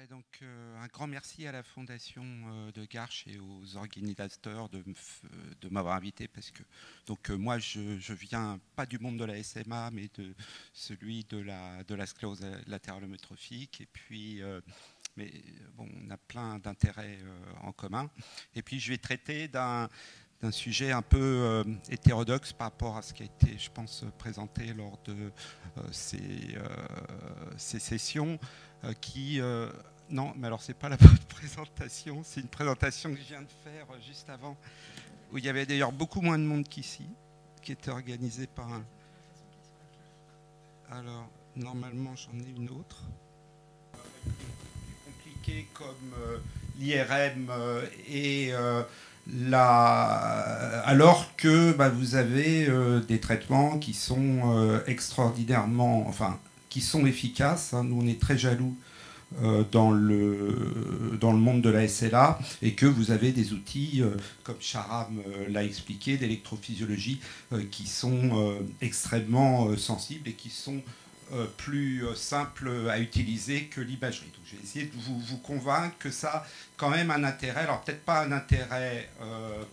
Ouais, donc un grand merci à la Fondation de Garches et aux organisateurs de m'avoir invité parce que moi je viens pas du monde de la SMA mais de celui de la sclérose latérale amyotrophique et puis mais bon, on a plein d'intérêts en commun et puis je vais traiter d'un sujet un peu hétérodoxe par rapport à ce qui a été, je pense, présenté lors de ces sessions qui... non, mais alors c'est pas la bonne présentation, c'est une présentation que je viens de faire juste avant, où il y avait d'ailleurs beaucoup moins de monde qu'ici, qui était organisée par un... Alors, normalement, j'en ai une autre. Compliqué comme l'IRM et alors que vous avez des traitements qui sont extraordinairement, enfin, qui sont efficaces. Hein. Nous, on est très jaloux dans le monde de la SLA et que vous avez des outils, comme Charam l'a expliqué, d'électrophysiologie qui sont extrêmement sensibles et qui sont plus simples à utiliser que l'imagerie. Donc je vais essayer de vous convaincre que ça a quand même un intérêt, alors peut-être pas un intérêt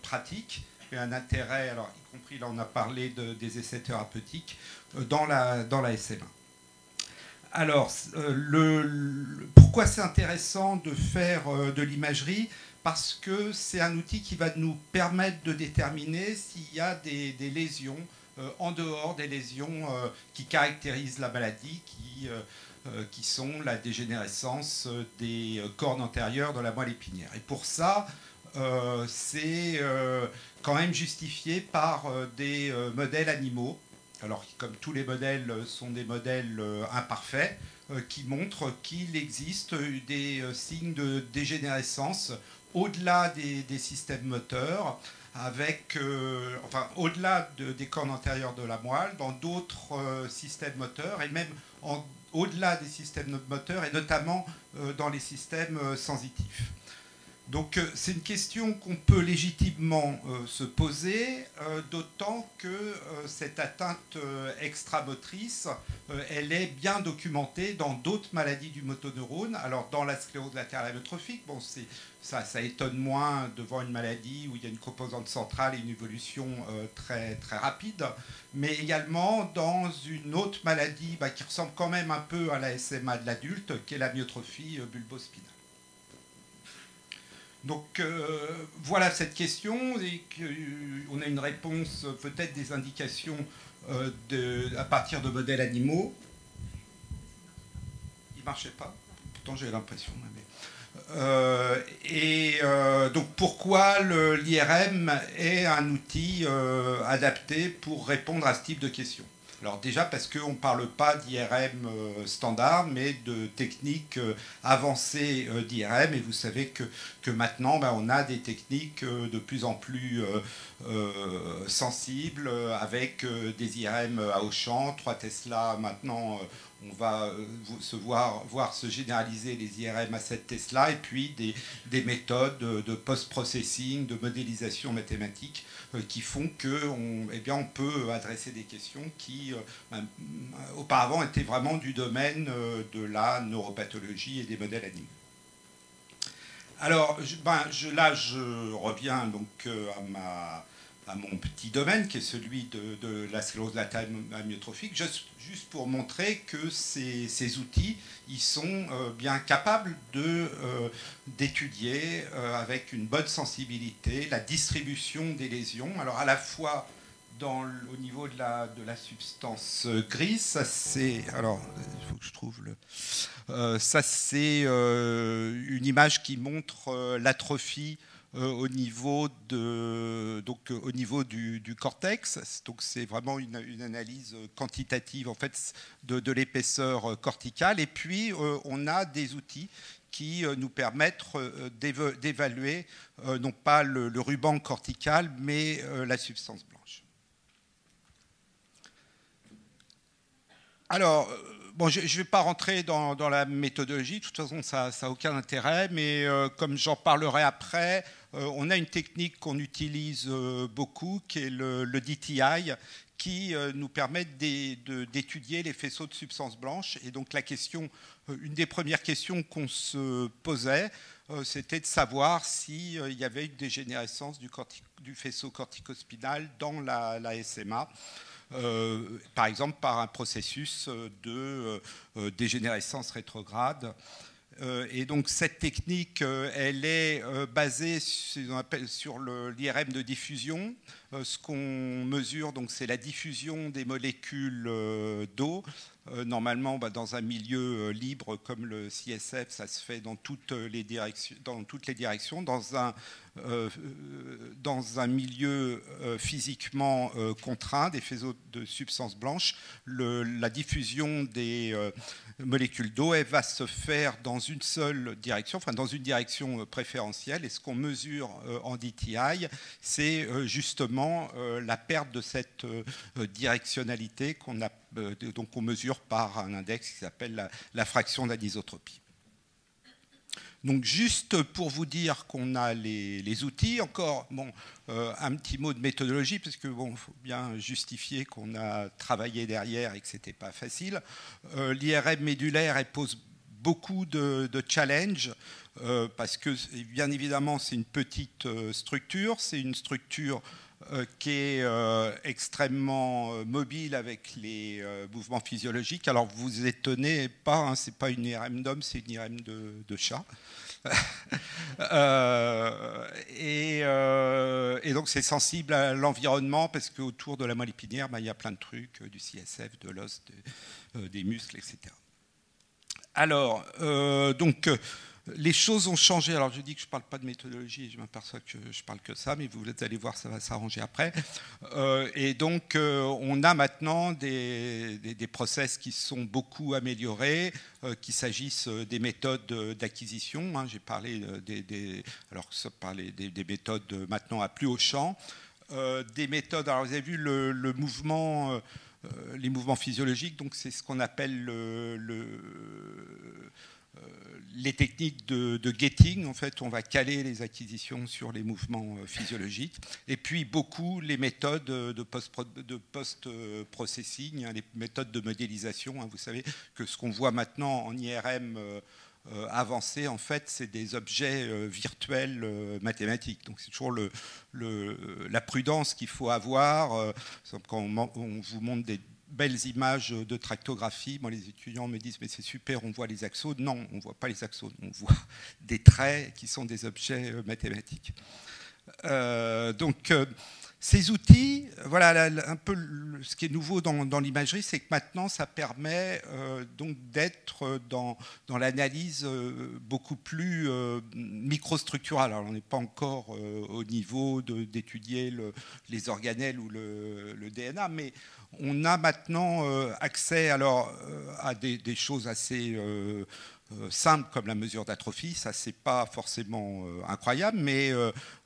pratique, mais un intérêt, alors y compris là on a parlé des essais thérapeutiques dans la SMA. Alors, pourquoi c'est intéressant de faire de l'imagerie? Parce que c'est un outil qui va nous permettre de déterminer s'il y a des lésions en dehors des lésions qui caractérisent la maladie, qui sont la dégénérescence des cornes antérieures de la moelle épinière. Et pour ça, c'est quand même justifié par des modèles animaux. Alors, comme tous les modèles sont des modèles imparfaits, qui montrent qu'il existe des signes de dégénérescence au-delà des systèmes moteurs, avec, enfin, au-delà des cornes antérieures de la moelle, dans d'autres systèmes moteurs, et même au-delà des systèmes moteurs, et notamment dans les systèmes sensitifs. Donc c'est une question qu'on peut légitimement se poser, d'autant que cette atteinte extramotrice, elle est bien documentée dans d'autres maladies du motoneurone. Alors dans la sclérose latérale amyotrophique, bon, ça étonne moins devant une maladie où il y a une composante centrale et une évolution très, très rapide, mais également dans une autre maladie qui ressemble quand même un peu à la SMA de l'adulte, qui est la myotrophie bulbospinale. Donc voilà cette question, et on a une réponse, peut-être des indications à partir de modèles animaux. Il ne marchait pas, pourtant j'ai l'impression. Donc pourquoi l'IRM est un outil adapté pour répondre à ce type de questions? Alors déjà parce qu'on ne parle pas d'IRM standard, mais de techniques avancées d'IRM. Et vous savez que maintenant, on a des techniques de plus en plus sensibles, avec des IRM à haut champ, 3 Tesla maintenant. On va voir se généraliser les IRM à 7 Tesla, et puis des méthodes de post-processing, de modélisation mathématique qui font qu'on on peut adresser des questions qui auparavant étaient vraiment du domaine de la neuropathologie et des modèles animaux. Alors là je reviens donc à mon petit domaine qui est celui de la sclérose latérale amyotrophique, juste pour montrer que ces outils, ils sont bien capables d'étudier avec une bonne sensibilité la distribution des lésions. Alors à la fois au niveau de la substance grise, ça c'est... Alors, il faut que je trouve ça c'est une image qui montre l'atrophie au niveau du cortex. Donc c'est vraiment une analyse quantitative en fait de l'épaisseur corticale. Et puis on a des outils qui nous permettent d'évaluer non pas le ruban cortical, mais la substance blanche. Alors, je ne vais pas rentrer dans la méthodologie, de toute façon ça n'a aucun intérêt, mais comme j'en parlerai après, on a une technique qu'on utilise beaucoup, qui est le DTI, qui nous permettent d'étudier les faisceaux de substances blanches. Et donc une des premières questions qu'on se posait, c'était de savoir s'il y avait une dégénérescence du faisceau corticospinal dans la SMA. Par exemple par un processus de dégénérescence rétrograde. Et donc cette technique, elle est basée sur l'IRM de diffusion. Ce qu'on mesure, c'est la diffusion des molécules d'eau. Normalement, dans un milieu libre comme le CSF, ça se fait dans toutes les directions. Dans un milieu physiquement contraint, des faisceaux de substances blanches, la diffusion des molécules d'eau, elle va se faire dans une seule direction, enfin dans une direction préférentielle. Et ce qu'on mesure en DTI, c'est justement la perte de cette directionnalité donc on mesure par un index qui s'appelle la fraction d'anisotropie. Donc juste pour vous dire qu'on a les outils, encore un petit mot de méthodologie, parce que faut bien justifier qu'on a travaillé derrière et que c'était pas facile. L'IRM médulaire, elle pose beaucoup de challenges, parce que bien évidemment c'est une petite structure, c'est une structure qui est extrêmement mobile avec les mouvements physiologiques. Alors vous vous étonnez pas, c'est pas une IRM d'homme, c'est une IRM de chat. Et donc c'est sensible à l'environnement parce qu'autour de la moelle épinière, il y a plein de trucs, du CSF, de l'os, des muscles, etc. Alors, les choses ont changé. Alors, je dis que je ne parle pas de méthodologie et je m'aperçois que je ne parle que ça, mais vous allez voir, ça va s'arranger après. Et donc, on a maintenant des process qui sont beaucoup améliorés, qu'il s'agisse des méthodes d'acquisition. J'ai parlé des méthodes maintenant à plus haut champ. Des méthodes, alors vous avez vu le mouvement... les mouvements physiologiques, donc c'est ce qu'on appelle les techniques de gating. En fait, on va caler les acquisitions sur les mouvements physiologiques. Et puis beaucoup les méthodes de post-processing, les méthodes de modélisation. Vous savez que ce qu'on voit maintenant en IRM avancé, en fait, c'est des objets virtuels mathématiques. Donc c'est toujours la prudence qu'il faut avoir. Quand on vous montre des belles images de tractographie, moi les étudiants me disent mais c'est super, on voit les axones. Non, on ne voit pas les axones, on voit des traits qui sont des objets mathématiques. Ces outils, voilà un peu ce qui est nouveau dans l'imagerie, c'est que maintenant ça permet donc d'être dans l'analyse beaucoup plus microstructurale. Alors on n'est pas encore au niveau d'étudier les organelles ou le DNA, mais on a maintenant accès à des choses assez simple comme la mesure d'atrophie, ça c'est pas forcément incroyable, mais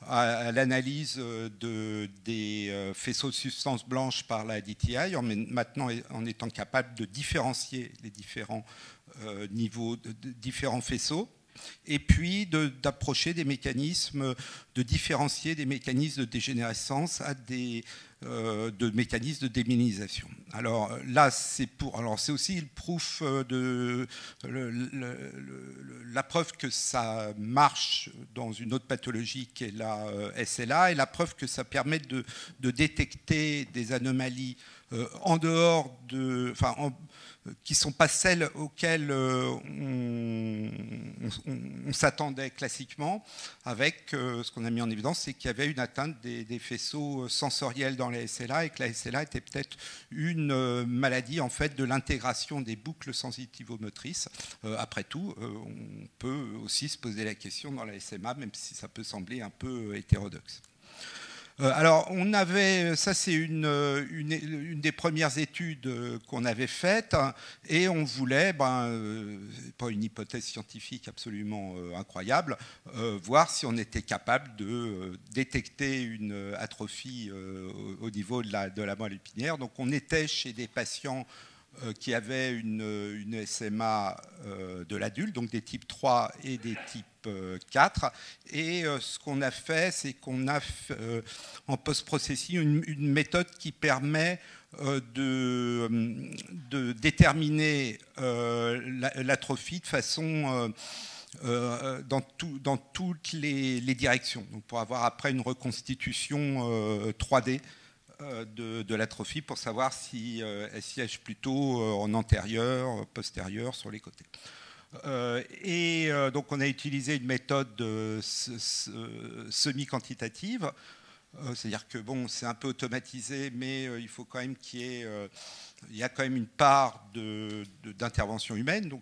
à l'analyse des faisceaux de substances blanches par la DTI, maintenant en étant capable de différencier les différents niveaux, différents faisceaux, et puis d'approcher des mécanismes, de différencier des mécanismes de dégénérescence de mécanismes de démyélinisation. Alors là, c'est aussi le proof la preuve que ça marche dans une autre pathologie qui est la SLA, et la preuve que ça permet de détecter des anomalies en dehors qui ne sont pas celles auxquelles on s'attendait classiquement, avec ce qu'on a mis en évidence, c'est qu'il y avait une atteinte des faisceaux sensoriels dans la SLA, et que la SLA était peut-être une maladie en fait de l'intégration des boucles sensitivomotrices. Après tout, on peut aussi se poser la question dans la SMA, même si ça peut sembler un peu hétérodoxe. Alors, ça c'est une des premières études qu'on avait faites, et on voulait, pas une hypothèse scientifique absolument incroyable, voir si on était capable de détecter une atrophie au niveau de la moelle épinière. Donc on était chez des patients qui avaient une SMA de l'adulte, donc des types 3 et des types 4. Et ce qu'on a fait, c'est qu'on a en post-processing une méthode qui permet de déterminer l'atrophie de façon dans toutes les directions. Donc pour avoir après une reconstitution 3D de l'atrophie pour savoir si elle siège plutôt en antérieur, postérieur, sur les côtés. Donc on a utilisé une méthode semi-quantitative, c'est-à-dire que bon, c'est un peu automatisé, mais il faut quand même il y a quand même une part d'intervention humaine. Donc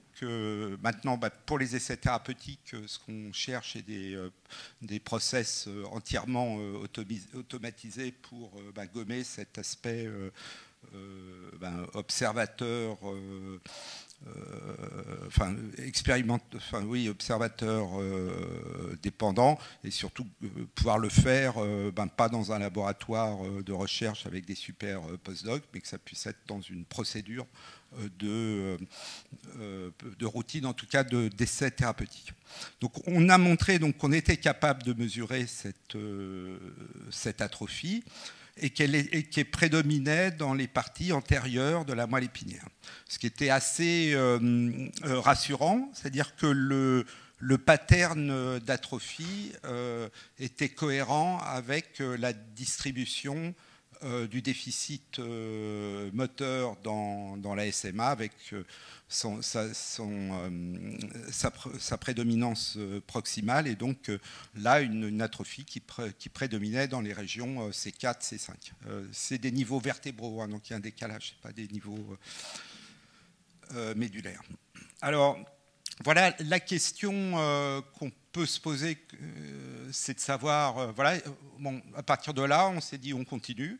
maintenant, pour les essais thérapeutiques, ce qu'on cherche est des process entièrement automatisés pour gommer cet aspect observateur, observateur dépendant, et surtout pouvoir le faire pas dans un laboratoire de recherche avec des super postdocs, mais que ça puisse être dans une procédure de routine, en tout cas d'essais thérapeutiques. Donc on a montré qu'on était capable de mesurer cette atrophie, et qui prédominait dans les parties antérieures de la moelle épinière. Ce qui était assez rassurant, c'est-à-dire que le pattern d'atrophie était cohérent avec la distribution du déficit moteur dans la SMA, avec sa prédominance proximale, et donc là une atrophie qui prédominait dans les régions C4, C5. C'est des niveaux vertébraux, hein, donc il y a un décalage, c'est pas des niveaux médulaires. Alors voilà, la question qu'on peut se poser, c'est de savoir, à partir de là, on s'est dit on continue,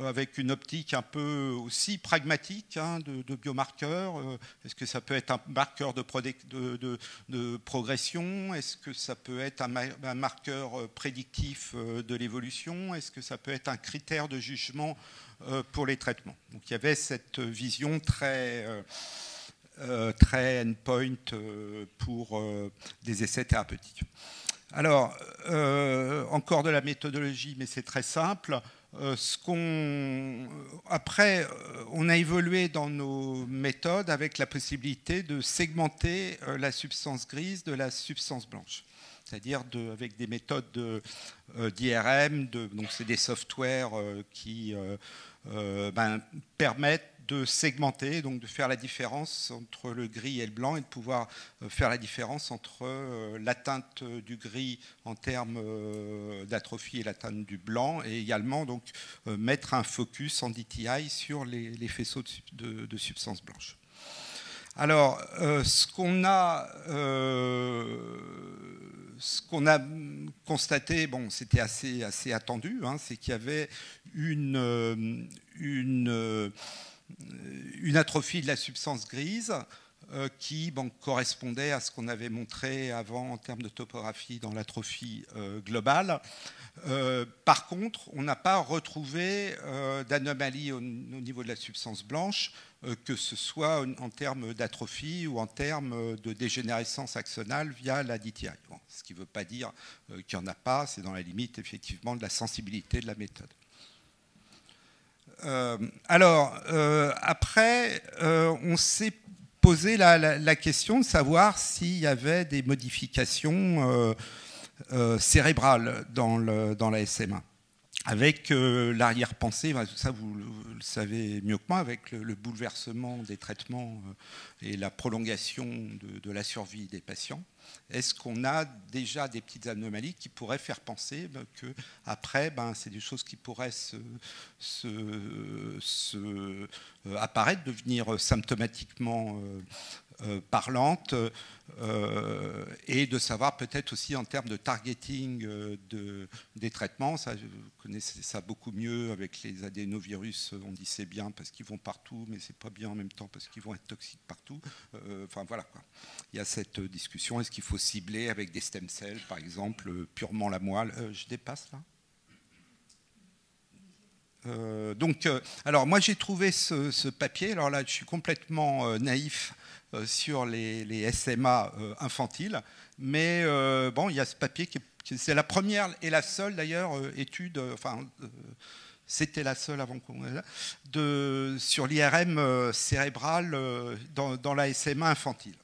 avec une optique un peu aussi pragmatique de biomarqueurs. Est-ce que ça peut être un marqueur de progression? Est-ce que ça peut être un marqueur prédictif de l'évolution? Est-ce que ça peut être un critère de jugement pour les traitements? Donc il y avait cette vision très endpoint pour des essais thérapeutiques. Alors, encore de la méthodologie, mais c'est très simple. Après, on a évolué dans nos méthodes avec la possibilité de segmenter la substance grise de la substance blanche. C'est-à-dire avec des méthodes d'IRM, donc c'est des softwares qui permettent de segmenter, donc de faire la différence entre le gris et le blanc, et de pouvoir faire la différence entre l'atteinte du gris en termes d'atrophie et l'atteinte du blanc, et également donc mettre un focus en DTI sur les faisceaux de substances blanches. Alors, ce qu'on a constaté, bon, c'était assez attendu, hein, c'est qu'il y avait une atrophie de la substance grise qui correspondait à ce qu'on avait montré avant en termes de topographie dans l'atrophie globale. Par contre, on n'a pas retrouvé d'anomalie au niveau de la substance blanche, que ce soit en termes d'atrophie ou en termes de dégénérescence axonale via la DTI. Bon, ce qui ne veut pas dire qu'il n'y en a pas, c'est dans la limite effectivement de la sensibilité de la méthode. Après, on s'est posé la question de savoir s'il y avait des modifications cérébrales dans la SMA. Avec l'arrière-pensée, ça vous le savez mieux que moi, avec le bouleversement des traitements et la prolongation de la survie des patients. Est-ce qu'on a déjà des petites anomalies qui pourraient faire penser qu'après, c'est des choses qui pourraient apparaître, devenir symptomatiquement parlantes, et de savoir peut-être aussi en termes de targeting des traitements. Ça, vous connaissez ça beaucoup mieux avec les adénovirus. On dit c'est bien parce qu'ils vont partout, mais c'est pas bien en même temps parce qu'ils vont être toxiques partout. Enfin voilà quoi. Il y a cette discussion. Est-ce qu'il faut cibler avec des stem cells, par exemple, purement la moelle? Je dépasse là. Alors moi j'ai trouvé ce papier. Alors là, je suis complètement naïf sur les SMA infantiles, mais bon, il y a ce papier c'est la première et la seule d'ailleurs étude, c'était la seule avant qu'on sur l'IRM cérébral dans la SMA infantile.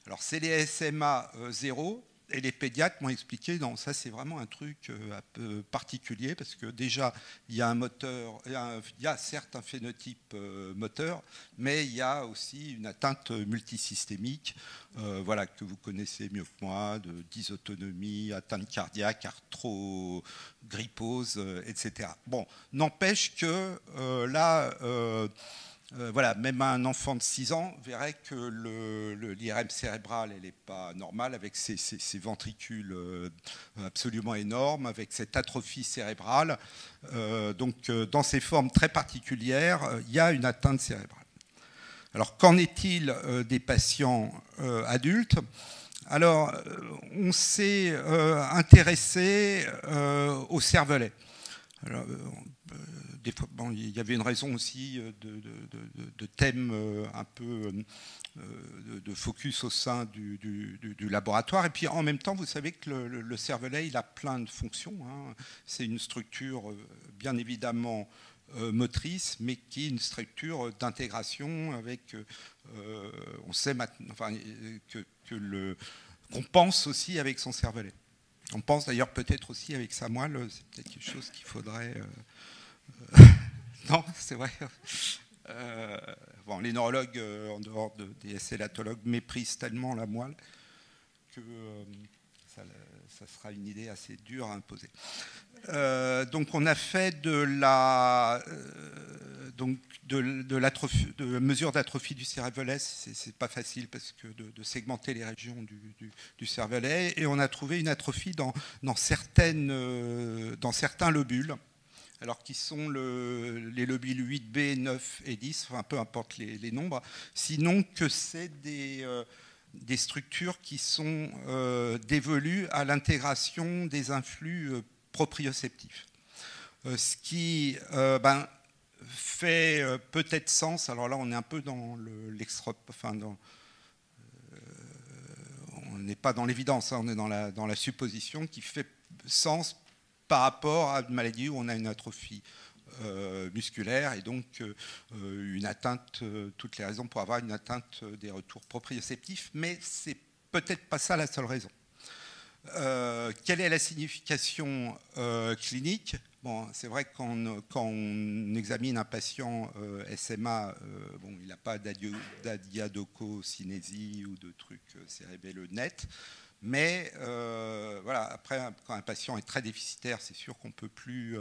Alors c'est les SMA 0. Et les pédiatres m'ont expliqué, non, ça c'est vraiment un truc un peu particulier, parce que déjà, il y a un moteur, il y a certes un phénotype moteur, mais il y a aussi une atteinte multisystémique, voilà, que vous connaissez mieux que moi, de dysautonomie, atteinte cardiaque, arthrogrypose, etc. Bon, n'empêche que là... voilà, même un enfant de 6 ans verrait que l'IRM cérébral, elle n'est pas normale, avec ces ventricules absolument énormes, avec cette atrophie cérébrale. Donc, dans ces formes très particulières, il y a une atteinte cérébrale. Alors, qu'en est-il des patients adultes ? Alors, on s'est intéressé au cervelet. Alors, des fois, bon, il y avait une raison aussi de thème un peu de focus au sein du laboratoire. Et puis en même temps, vous savez que le cervelet, il a plein de fonctions, hein. C'est une structure bien évidemment motrice, mais qui est une structure d'intégration avec, on sait maintenant, enfin, qu'on pense aussi avec son cervelet. On pense d'ailleurs peut-être aussi avec sa moelle, c'est peut-être quelque chose qu'il faudrait... non, c'est vrai. Bon, les neurologues, en dehors des SLatologues, méprisent tellement la moelle que ça sera une idée assez dure à imposer. Donc, on a fait de la mesure d'atrophie du cervelet. C'est pas facile parce que de segmenter les régions du cervelet, et on a trouvé une atrophie dans certains lobules. Alors qui sont les lobules 8B, 9 et 10, enfin peu importe les nombres, sinon que c'est des structures qui sont dévolues à l'intégration des influx proprioceptifs. Ce qui fait peut-être sens, alors là on est un peu dans on n'est pas dans l'évidence, hein, on est dans la supposition qui fait sens par rapport à une maladie où on a une atrophie musculaire et donc une atteinte, toutes les raisons pour avoir une atteinte des retours proprioceptifs, mais c'est peut-être pas ça la seule raison. Quelle est la signification clinique ? Bon, c'est vrai que quand on examine un patient SMA, bon, il n'a pas d'adiadococinésie ou de trucs cérébelleux nets. Mais voilà, après, quand un patient est très déficitaire, c'est sûr qu'on ne peut plus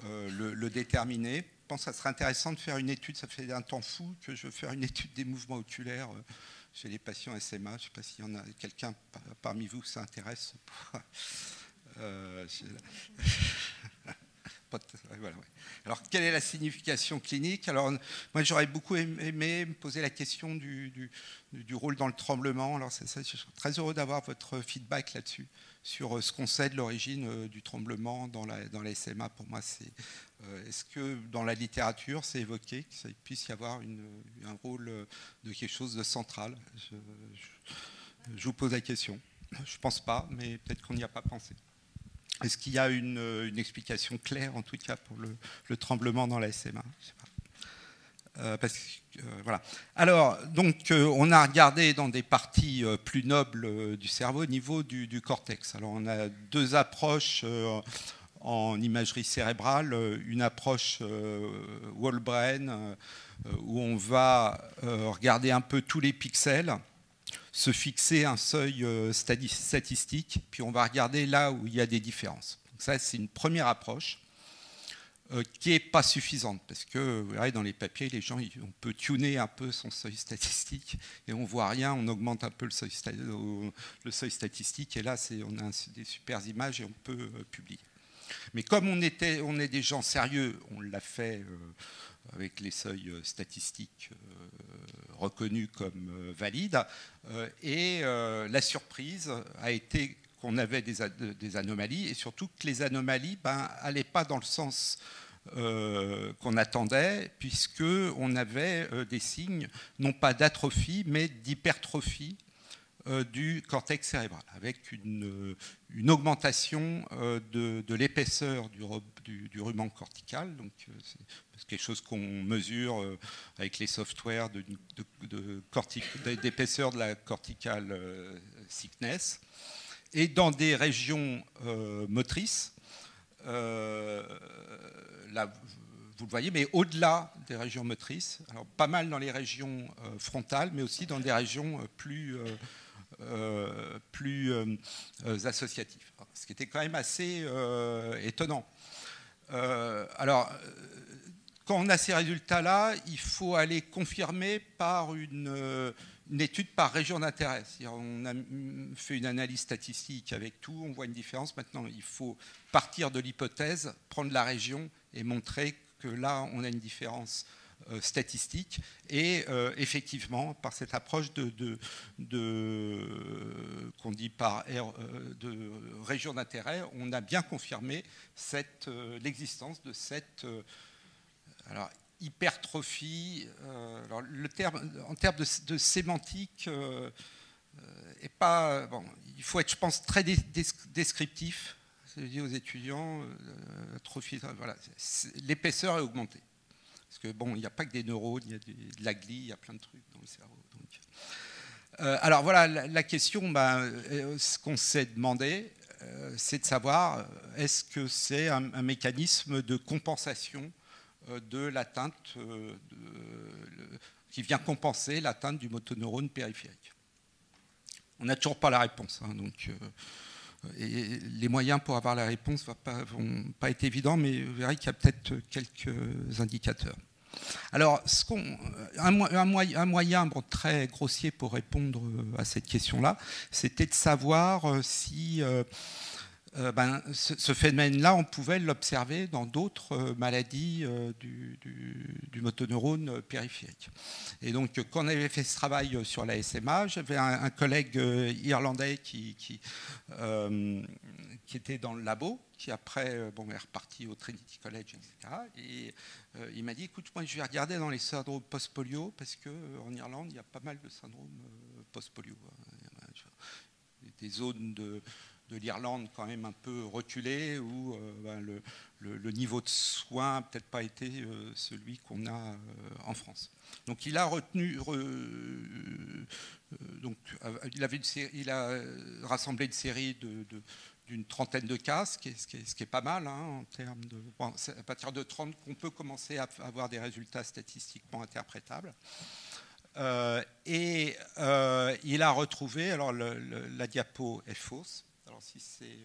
le déterminer. Je pense que ça serait intéressant de faire une étude, ça fait un temps fou que je veux faire une étude des mouvements oculaires chez les patients SMA. Je ne sais pas s'il y en a quelqu'un parmi vous que ça intéresse. Voilà, ouais. Alors, quelle est la signification clinique ? Alors, moi, j'aurais beaucoup aimé me poser la question du rôle dans le tremblement. Alors, je suis très heureux d'avoir votre feedback là-dessus, sur ce qu'on sait de l'origine du tremblement dans la SMA. Pour moi, est-ce que dans la littérature, c'est évoqué qu'il puisse y avoir un rôle de quelque chose de central ? Je vous pose la question. Je ne pense pas, mais peut-être qu'on n'y a pas pensé. Est-ce qu'il y a une explication claire, en tout cas, pour le tremblement dans la SMA ? Je sais pas. Voilà. Alors, donc, on a regardé dans des parties plus nobles du cerveau au niveau du cortex. Alors, on a deux approches en imagerie cérébrale. Une approche whole brain, où on va regarder un peu tous les pixels, se fixer un seuil statistique, puis on va regarder là où il y a des différences. Donc ça, c'est une première approche qui n'est pas suffisante, parce que vous verrez dans les papiers, les gens, on peut tuner un peu son seuil statistique et on ne voit rien, on augmente un peu le seuil statistique, et là, on a des super images et on peut publier. Mais comme on est des gens sérieux, on l'a fait avec les seuils statistiques reconnus comme valides. Et la surprise a été qu'on avait des anomalies, et surtout que les anomalies n'allaient pas dans le sens qu'on attendait, puisqu'on avait des signes, non pas d'atrophie, mais d'hypertrophie du cortex cérébral, avec une augmentation de l'épaisseur du ruban cortical. Donc, c'est quelque chose qu'on mesure avec les softwares d'épaisseur de la cortical thickness. Et dans des régions motrices, là, vous le voyez, mais au-delà des régions motrices, alors pas mal dans les régions frontales, mais aussi dans des régions plus associatives. Ce qui était quand même assez étonnant. Alors, quand on a ces résultats-là, il faut aller confirmer par une étude par région d'intérêt. On a fait une analyse statistique avec tout, on voit une différence. Maintenant, il faut partir de l'hypothèse, prendre la région et montrer que là, on a une différence statistique. Et effectivement, par cette approche qu'on dit par de région d'intérêt, on a bien confirmé l'existence de cette hypertrophie. Alors le terme, en termes de sémantique, est pas bon. Il faut être, je pense, très descriptif. Je dis aux étudiants, voilà, l'épaisseur est augmentée. Parce que bon, il n'y a pas que des neurones, il y a de la glie, il y a plein de trucs dans le cerveau. Donc, alors voilà, la question, ce qu'on s'est demandé, c'est de savoir, est-ce que c'est un mécanisme de compensation de l'atteinte, qui vient compenser l'atteinte du motoneurone périphérique. On n'a toujours pas la réponse, hein, donc, et les moyens pour avoir la réponse ne vont pas être évidents, mais vous verrez qu'il y a peut-être quelques indicateurs. Alors, un moyen très grossier pour répondre à cette question-là, c'était de savoir si ce phénomène-là, on pouvait l'observer dans d'autres maladies du motoneurone périphérique. Et donc, quand on avait fait ce travail sur la SMA, j'avais un collègue irlandais qui était dans le labo, qui après est reparti au Trinity College, etc. Et il m'a dit, écoute, moi je vais regarder dans les syndromes post-polio, parce qu'en Irlande, il y a pas mal de syndromes post-polio. Des zones de l'Irlande quand même un peu reculées, où le niveau de soins n'a peut-être pas été celui qu'on a en France. Donc il a retenu, il a rassemblé une série d'une trentaine de cas, ce qui est pas mal, hein, en termes de. Bon, c'est à partir de 30 qu'on peut commencer à avoir des résultats statistiquement interprétables. Il a retrouvé, alors la diapo est fausse. Alors si c'est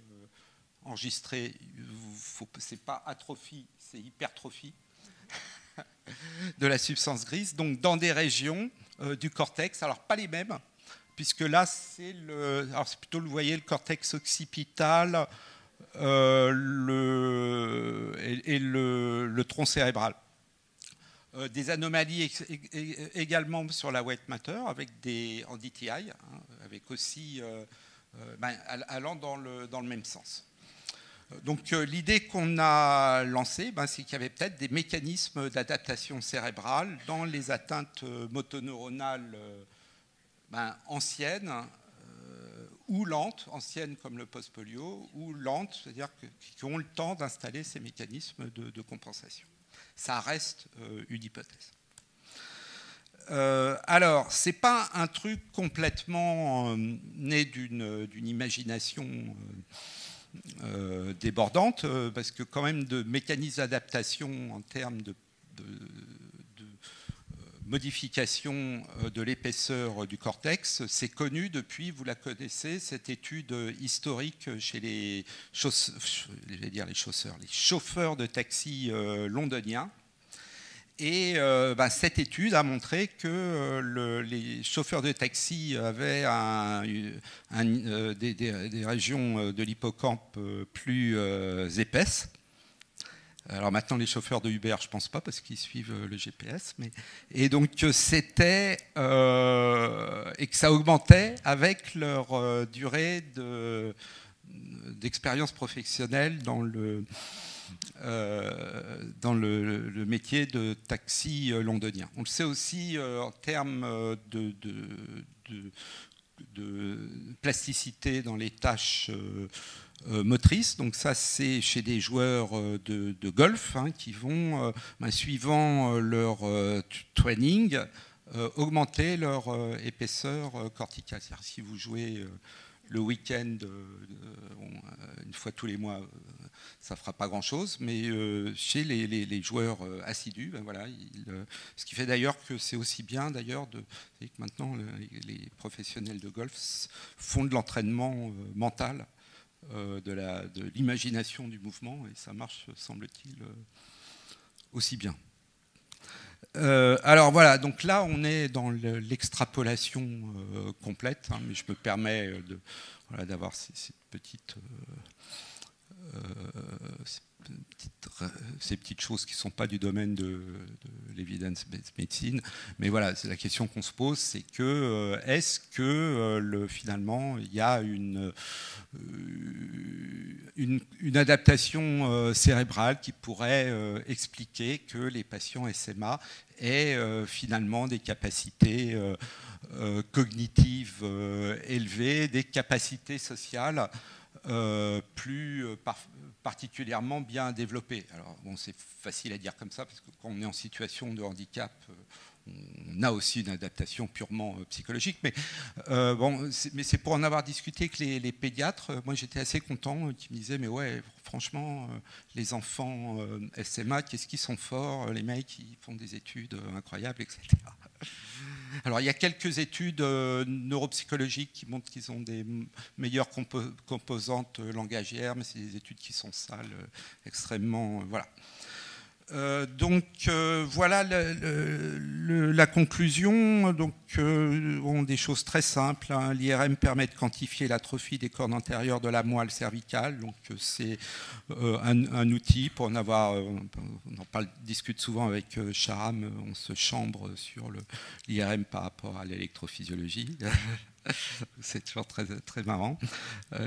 enregistré, c'est pas atrophie, c'est hypertrophie de la substance grise. Donc dans des régions du cortex, alors pas les mêmes, puisque là c'est plutôt, vous voyez, le cortex occipital et le tronc cérébral. Des anomalies également sur la white matter avec en DTI, hein, avec aussi allant dans le même sens. Donc l'idée qu'on a lancée, c'est qu'il y avait peut-être des mécanismes d'adaptation cérébrale dans les atteintes motoneuronales anciennes ou lentes, anciennes comme le post-polio, ou lentes, c'est-à-dire qui ont le temps d'installer ces mécanismes de compensation. Ça reste une hypothèse. Alors, ce n'est pas un truc complètement né d'une imagination débordante, parce que quand même de mécanismes d'adaptation en termes de modification de l'épaisseur du cortex, c'est connu depuis, vous la connaissez, cette étude historique chez les chauffeurs de taxi londoniens. Et cette étude a montré que les chauffeurs de taxi avaient des régions de l'hippocampe plus épaisses. Alors maintenant, les chauffeurs de Uber, je ne pense pas, parce qu'ils suivent le GPS. Et donc, c'était... et que ça augmentait avec leur durée d'expérience professionnelle dans le métier de taxi londonien. On le sait aussi en termes de plasticité dans les tâches motrices. Donc ça, c'est chez des joueurs de golf qui vont, suivant leur training, augmenter leur épaisseur corticale. C'est-à-dire si vous jouez le week-end, une fois tous les mois, ça ne fera pas grand-chose, mais chez les joueurs assidus, ben voilà, ce qui fait d'ailleurs que c'est aussi bien d'ailleurs que maintenant les professionnels de golf font de l'entraînement mental, de l'imagination du mouvement, et ça marche, semble-t-il, aussi bien. Alors voilà, donc là on est dans l'extrapolation complète, mais je me permets d'avoir ces petites choses qui ne sont pas du domaine de l'evidence-based medicine. Mais voilà, c'est la question qu'on se pose, c'est que est-ce que finalement il y a une adaptation cérébrale qui pourrait expliquer que les patients SMA aient finalement des capacités cognitives élevées, des capacités sociales plus particulièrement bien développées. Alors bon, c'est facile à dire comme ça, parce que quand on est en situation de handicap, on a aussi une adaptation purement psychologique. Mais c'est pour en avoir discuté avec les pédiatres. Moi, j'étais assez content, qui me disaient, mais ouais, franchement, les enfants SMA, qu'est-ce qu'ils sont forts, les mecs, ils font des études incroyables, etc. Alors, il y a quelques études neuropsychologiques qui montrent qu'ils ont des meilleures composantes langagières, mais c'est des études qui sont sales, extrêmement... voilà. Voilà la conclusion. Donc, des choses très simples. L'IRM permet de quantifier l'atrophie des cordes antérieures de la moelle cervicale. Donc, c'est un outil pour en avoir. On discute souvent avec Charam. On se chambre sur l'IRM par rapport à l'électrophysiologie. C'est toujours très, très marrant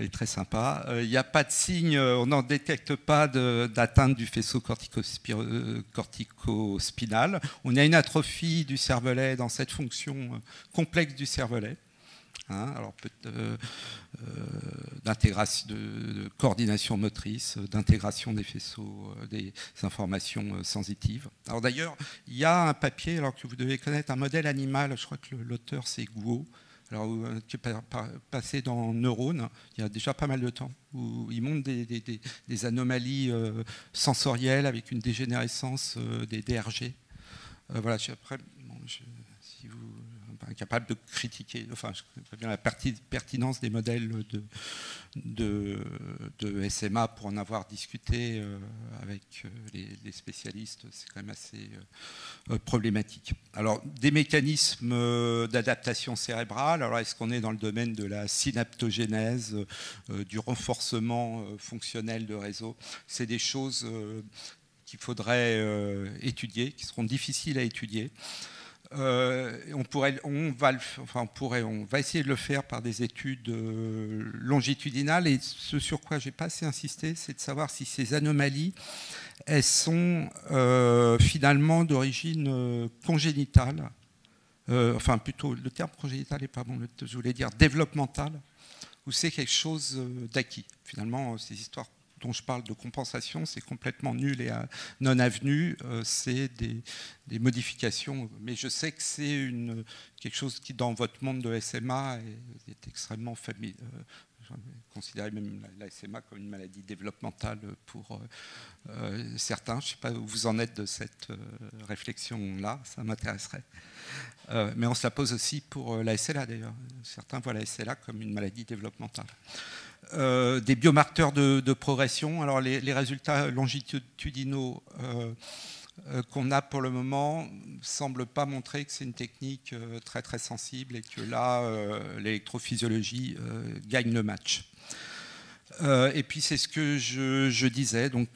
et très sympa. Il n'y a pas de signe, on n'en détecte pas d'atteinte du faisceau cortico-spinal. On a une atrophie du cervelet dans cette fonction complexe du cervelet. Alors d'intégration, de coordination motrice, d'intégration des faisceaux, des informations sensitives. Alors d'ailleurs, il y a un papier, alors que vous devez connaître, un modèle animal, je crois que l'auteur c'est Guo, alors, qui est passé dans Neurone, il y a déjà pas mal de temps, où il montre des anomalies sensorielles avec une dégénérescence des DRG. Voilà, après, si vous êtes incapable de critiquer, enfin, je connais bien la pertinence des modèles de SMA pour en avoir discuté avec les spécialistes, c'est quand même assez problématique. Alors, des mécanismes d'adaptation cérébrale, alors est-ce qu'on est dans le domaine de la synaptogénèse, du renforcement fonctionnel de réseau? C'est des choses qu'il faudrait étudier, qui seront difficiles à étudier. On va essayer de le faire par des études longitudinales, et ce sur quoi je n'ai pas assez insisté, c'est de savoir si ces anomalies, elles sont finalement d'origine congénitale, enfin plutôt le terme congénital n'est pas bon, je voulais dire développementale, ou c'est quelque chose d'acquis. Finalement, ces histoires dont je parle de compensation, c'est complètement nul et non avenu, c'est des modifications. Mais je sais que c'est quelque chose qui, dans votre monde de SMA, est extrêmement familier. Je considère même la SMA comme une maladie développementale pour certains. Je ne sais pas où vous en êtes de cette réflexion-là, ça m'intéresserait. Mais on se la pose aussi pour la SLA d'ailleurs. Certains voient la SLA comme une maladie développementale. Des biomarqueurs de progression. Alors les résultats longitudinaux qu'on a pour le moment ne semblent pas montrer que c'est une technique très très sensible et que là l'électrophysiologie gagne le match. Et puis c'est ce que je disais, donc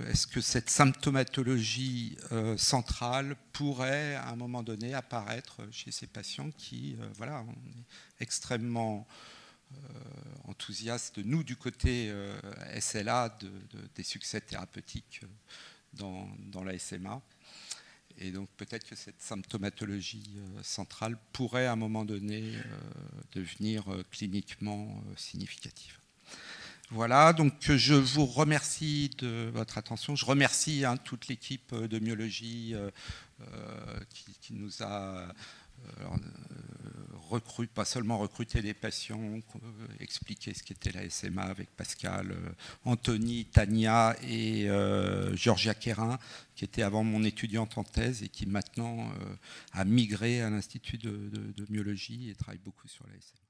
est-ce que cette symptomatologie centrale pourrait à un moment donné apparaître chez ces patients qui, voilà, on est extrêmement enthousiastes, nous du côté SLA, des succès thérapeutiques dans la SMA. Et donc peut-être que cette symptomatologie centrale pourrait à un moment donné devenir cliniquement significative. Voilà, donc je vous remercie de votre attention. Je remercie toute l'équipe de myologie qui nous a pas seulement recruté des patients, expliqué ce qu'était la SMA avec Pascal, Anthony, Tania et Georgia Quérin, qui était avant mon étudiante en thèse et qui maintenant a migré à l'Institut de myologie et travaille beaucoup sur la SMA.